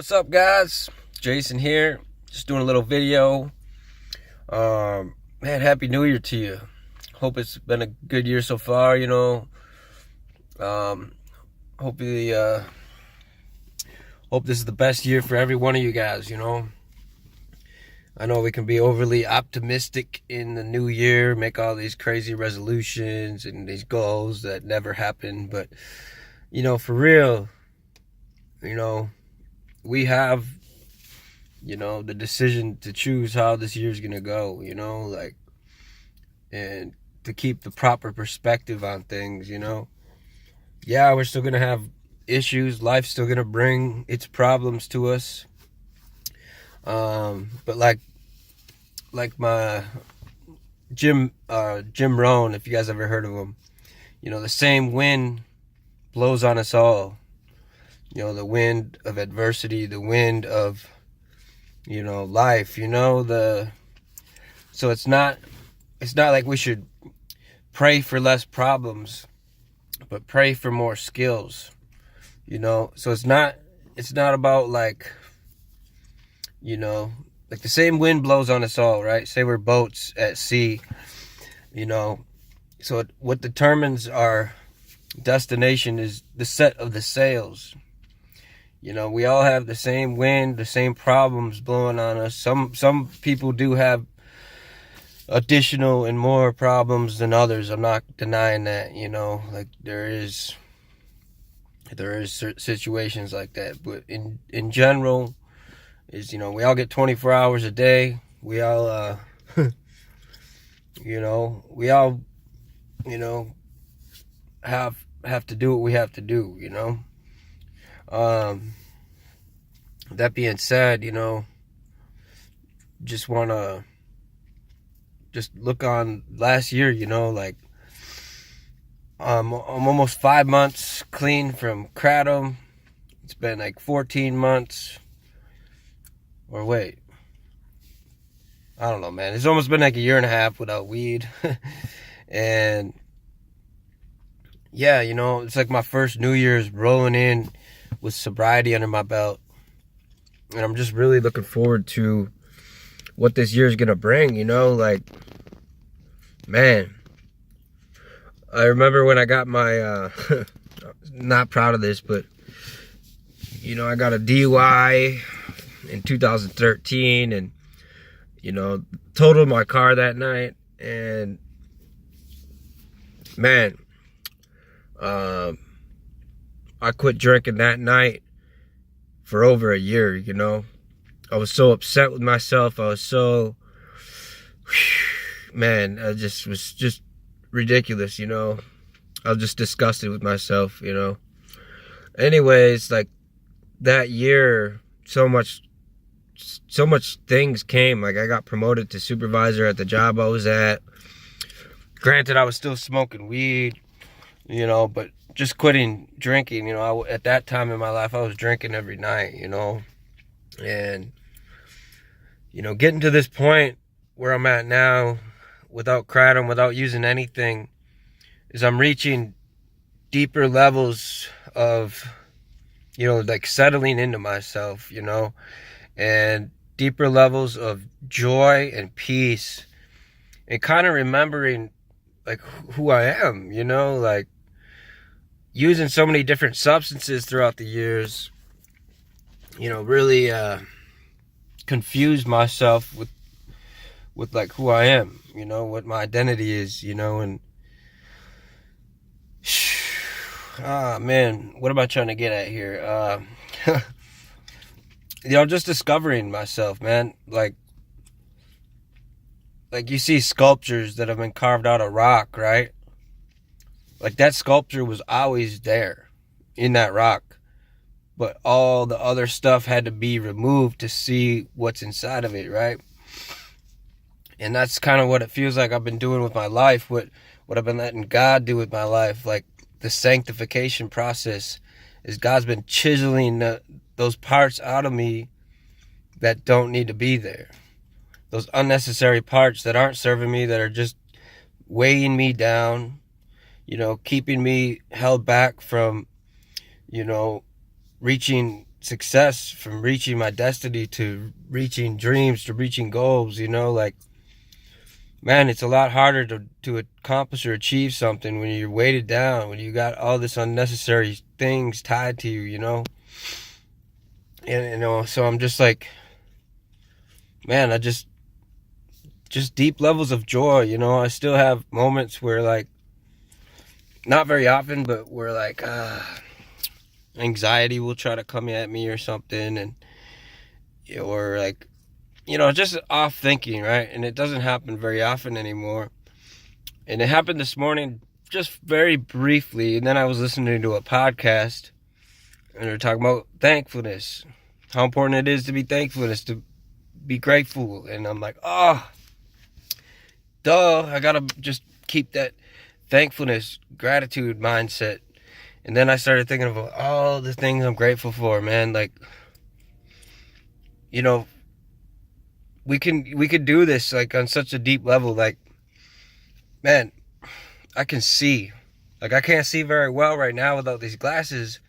What's up, guys? Jason here. Just doing a little video. Man, happy New Year to you. Hope it's been a good year so far. Hopefully, hope this is the best year for every one of you guys. I know we can be overly optimistic in the new year, make all these crazy resolutions and these goals that never happen. But for real, we have the decision to choose how this year's gonna go, and to keep the proper perspective on things. Yeah, we're still gonna have issues, life's still gonna bring its problems to us, but like my Jim Rohn, if you guys ever heard of him, the same wind blows on us all. The wind of adversity, the wind of life. So it's not like we should pray for less problems, but pray for more skills. So it's not about like the same wind blows on us all, right? Say we're boats at sea, so what determines our destination is the set of the sails. We all have the same wind, the same problems blowing on us. Some people do have additional and more problems than others. I'm not denying that, like there is situations like that. But in general, is we all get 24 hours a day. We all we all have to do what we have to do. That being said, just want to look on last year. I'm almost 5 months clean from kratom. It's been like 14 months, or wait, I don't know, man. It's almost been like a year and a half without weed. And yeah, it's like my first New Year's rolling in with sobriety under my belt, and I'm just really looking forward to what this year is gonna bring. Man, I remember when I got my not proud of this, but I got a DUI in 2013, and totaled my car that night. And man, I quit drinking that night for over a year. I was so upset with myself. I was so, man, I just was just ridiculous. I was just disgusted with myself. Anyways, like that year, so much things came. Like I got promoted to supervisor at the job I was at. Granted, I was still smoking weed, but just quitting drinking. At that time in my life, I was drinking every night, and getting to this point where I'm at now, without kratom, without using anything, is I'm reaching deeper levels of like settling into myself, and deeper levels of joy and peace, and kind of remembering like who I am, like using so many different substances throughout the years, really confused myself with like who I am, what my identity is, and man, what am I trying to get at here? Just discovering myself, man. Like you see sculptures that have been carved out of rock, right? Like that sculpture was always there in that rock, but all the other stuff had to be removed to see what's inside of it, right? And that's kind of what it feels like I've been doing with my life, what I've been letting God do with my life. Like the sanctification process is God's been chiseling those parts out of me that don't need to be there. Those unnecessary parts that aren't serving me, that are just weighing me down, keeping me held back from, reaching success, from reaching my destiny to reaching dreams to reaching goals, you know, like, man, it's a lot harder to accomplish or achieve something when you're weighted down, when you got all this unnecessary things tied to you, you know. And, you know, so I'm just like, man, I just deep levels of joy, you know. I still have moments where, like, not very often, but where, like, anxiety will try to come at me or something, and, or, like, you know, just off thinking, right? And it doesn't happen very often anymore. And it happened this morning just very briefly, and then I was listening to a podcast, and they're talking about thankfulness, how important it is to be thankfulness, to be grateful. And I'm like, oh, duh, I gotta just keep that thankfulness, gratitude mindset. And then I started thinking of all the things I'm grateful for, man. Like, you know, we could do this, like, on such a deep level. Like, man, I can see. Like, I can't see very well right now without these glasses,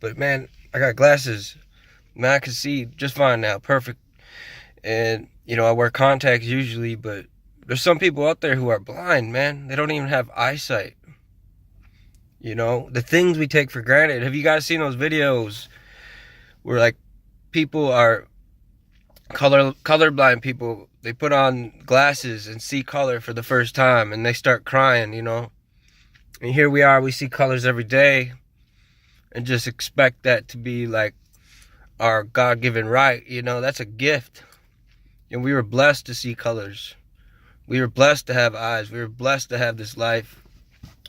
but man, I got glasses. Man, I can see just fine now, perfect. And, you know, I wear contacts usually, but there's some people out there who are blind, man. They don't even have eyesight. You know, the things we take for granted. Have you guys seen those videos where, like, people are colorblind people, they put on glasses and see color for the first time and they start crying, you know? And here we are, we see colors every day and just expect that to be like our God-given right, you know? That's a gift. And we were blessed to see colors. We were blessed to have eyes. We were blessed to have this life.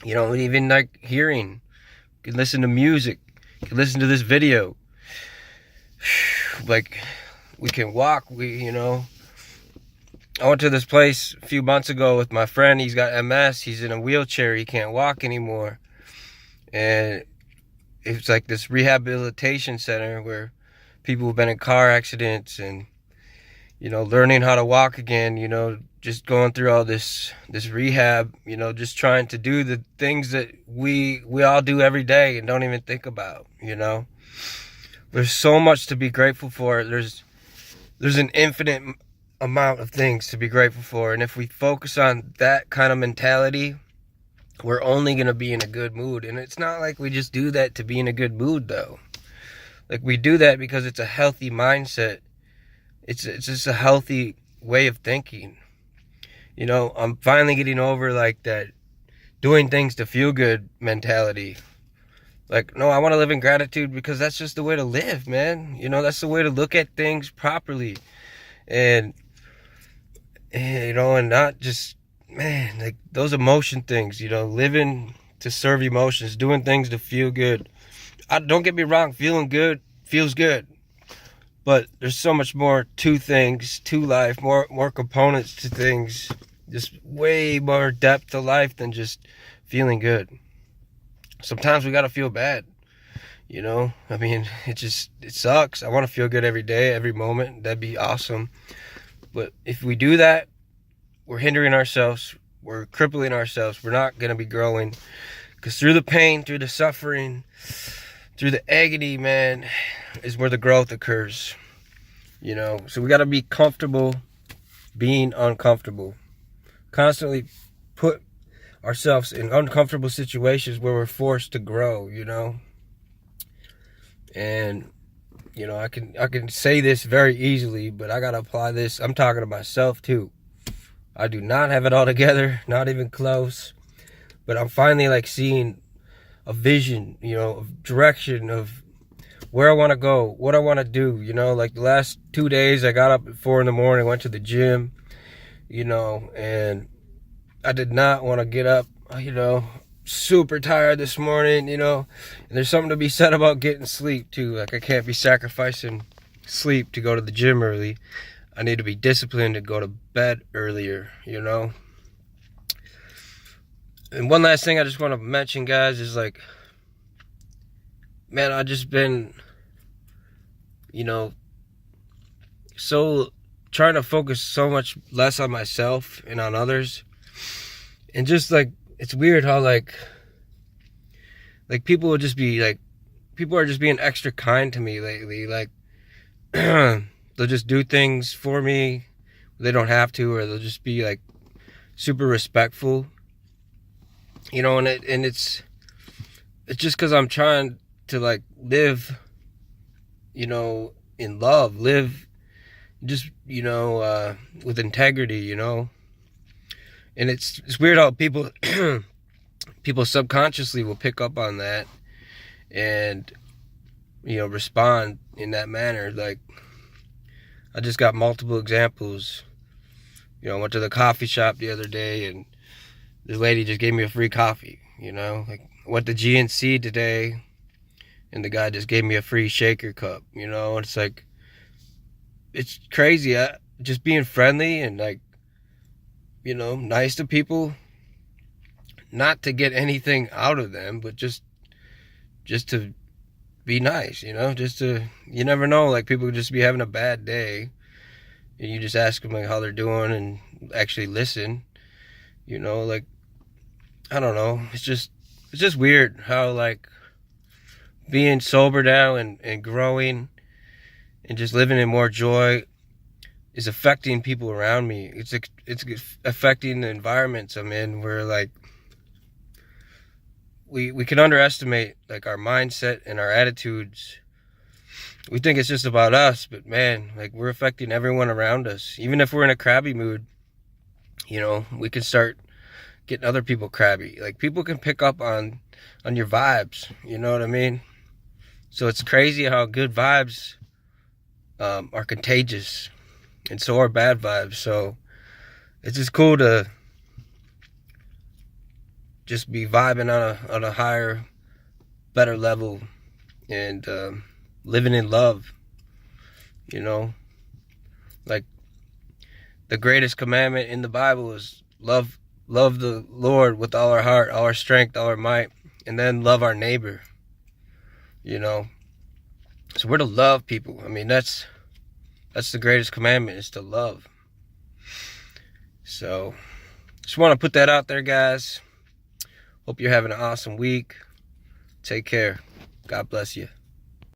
You know, and even like hearing. You can listen to music. You can listen to this video. Like, we can walk, you know. I went to this place a few months ago with my friend. He's got MS. He's in a wheelchair. He can't walk anymore. And it's like this rehabilitation center where people have been in car accidents and, you know, learning how to walk again, you know, just going through all this rehab, you know, just trying to do the things that we all do every day and don't even think about, you know. There's so much to be grateful for. There's an infinite amount of things to be grateful for. And if we focus on that kind of mentality, we're only going to be in a good mood. And it's not like we just do that to be in a good mood, though. Like, we do that because it's a healthy mindset. It's just a healthy way of thinking. You know, I'm finally getting over, like, that doing things to feel good mentality. Like, no, I want to live in gratitude because that's just the way to live, man. You know, that's the way to look at things properly. And you know, and not just, man, like, those emotion things, you know, living to serve emotions, doing things to feel good. Don't get me wrong, feeling good feels good. But there's so much more to things, to life, more components to things, just way more depth to life than just feeling good. Sometimes we gotta feel bad, you know? I mean, it sucks. I want to feel good every day, every moment. That'd be awesome. But if we do that, we're hindering ourselves. We're crippling ourselves. We're not gonna be growing. Because through the pain, through the suffering, through the agony, man, is where the growth occurs. You know? So we gotta be comfortable being uncomfortable. Constantly put ourselves in uncomfortable situations where we're forced to grow, you know. And, you know, I can say this very easily, but I gotta apply this. I'm talking to myself too. I do not have it all together, not even close, but I'm finally, like, seeing a vision, you know, of direction of where I want to go, what I want to do, you know. Like, the last 2 days I got up at 4 a.m, went to the gym, you know, and I did not want to get up, you know, super tired this morning, you know. And there's something to be said about getting sleep too. Like, I can't be sacrificing sleep to go to the gym early. I need to be disciplined to go to bed earlier, you know. And one last thing I just want to mention, guys, is, like, man, I've just been, you know, so trying to focus so much less on myself and on others. And just, like, it's weird how, like people will just be, like, people are just being extra kind to me lately. Like, they'll just do things for me. They don't have to, or they'll just be like super respectful. You know, and it's just because I'm trying to like live, you know, in love, live just, you know, with integrity, you know. And it's weird how people people subconsciously will pick up on that and, you know, respond in that manner. Like, I just got multiple examples. You know, I went to the coffee shop the other day and this lady just gave me a free coffee, you know. Like, I went to GNC today and the guy just gave me a free shaker cup, you know. And it's like, it's crazy. Just being friendly and like, you know, nice to people, not to get anything out of them, but just to be nice, you know, just to, you never know, like people could just be having a bad day and you just ask them like how they're doing and actually listen, you know. Like, I don't know, it's just weird how like being sober now and growing and just living in more joy is affecting people around me. It's affecting the environments I'm in, where like we can underestimate like our mindset and our attitudes. We think it's just about us, but man, like we're affecting everyone around us. Even if we're in a crabby mood, you know, we can start getting other people crabby. Like, people can pick up on your vibes, you know what I mean? So it's crazy how good vibes are contagious, and so are bad vibes. So it's just cool to just be vibing on a higher, better level, and living in love, you know. Like, the greatest commandment in the Bible is love the Lord with all our heart, all our strength, all our might, and then love our neighbor, you know. So we're to love people. I mean, that's the greatest commandment, is to love. So just want to put that out there, guys. Hope you're having an awesome week. Take care. God bless you.